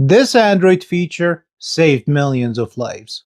This Android feature saved millions of lives.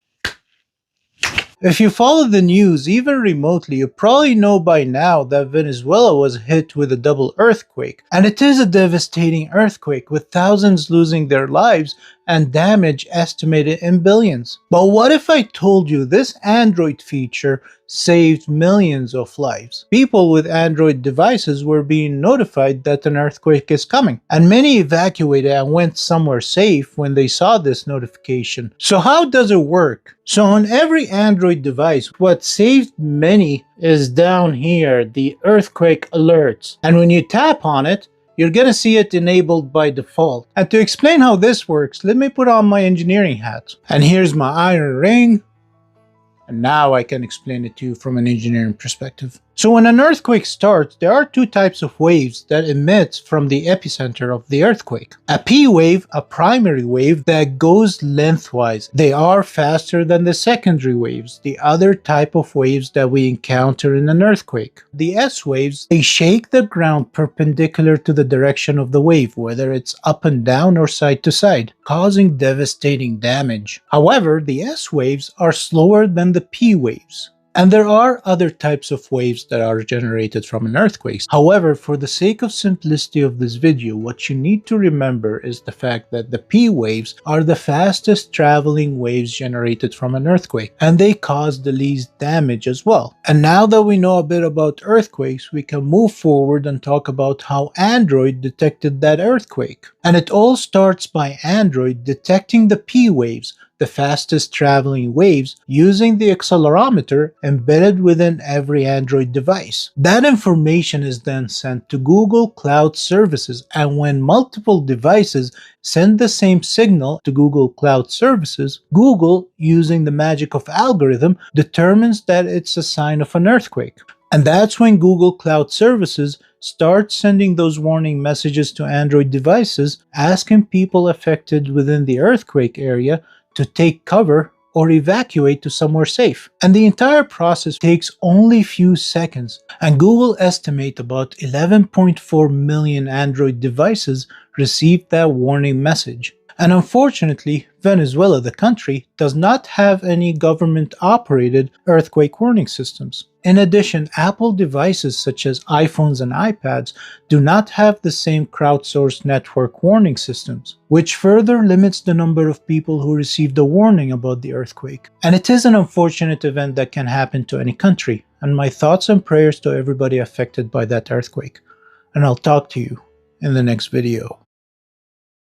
If you follow the news even remotely, you probably know by now that Venezuela was hit with a double earthquake. And it is a devastating earthquake, with thousands losing their lives and damage estimated in billions. But what if I told you this Android feature saved millions of lives? People with Android devices were being notified that an earthquake is coming, and many evacuated and went somewhere safe when they saw this notification. So how does it work? So on every Android device, what saved many is down here, the earthquake alerts. And when you tap on it, you're gonna see it enabled by default. And to explain how this works, let me put on my engineering hat. And here's my iron ring. And now I can explain it to you from an engineering perspective. So when an earthquake starts, there are two types of waves that emit from the epicenter of the earthquake. A P wave, a primary wave that goes lengthwise. They are faster than the secondary waves, the other type of waves that we encounter in an earthquake. The S waves, they shake the ground perpendicular to the direction of the wave, whether it's up and down or side to side, causing devastating damage. However, the S waves are slower than the P waves. And there are other types of waves that are generated from an earthquake. However, for the sake of simplicity of this video, what you need to remember is the fact that the P waves are the fastest traveling waves generated from an earthquake, and they cause the least damage as well. And now that we know a bit about earthquakes, we can move forward and talk about how Android detected that earthquake. And it all starts by Android detecting the P waves, the fastest traveling waves, using the accelerometer embedded within every Android device. That information is then sent to Google Cloud Services, and when multiple devices send the same signal to Google Cloud Services, Google, using the magic of algorithm, determines that it's a sign of an earthquake. And that's when Google Cloud Services starts sending those warning messages to Android devices, asking people affected within the earthquake area to take cover or evacuate to somewhere safe. And the entire process takes only few seconds, and Google estimate about 11.4 million Android devices received that warning message. And unfortunately, Venezuela, the country, does not have any government-operated earthquake warning systems. In addition, Apple devices such as iPhones and iPads do not have the same crowdsourced network warning systems, which further limits the number of people who received a warning about the earthquake. And it is an unfortunate event that can happen to any country, and my thoughts and prayers to everybody affected by that earthquake. And I'll talk to you in the next video.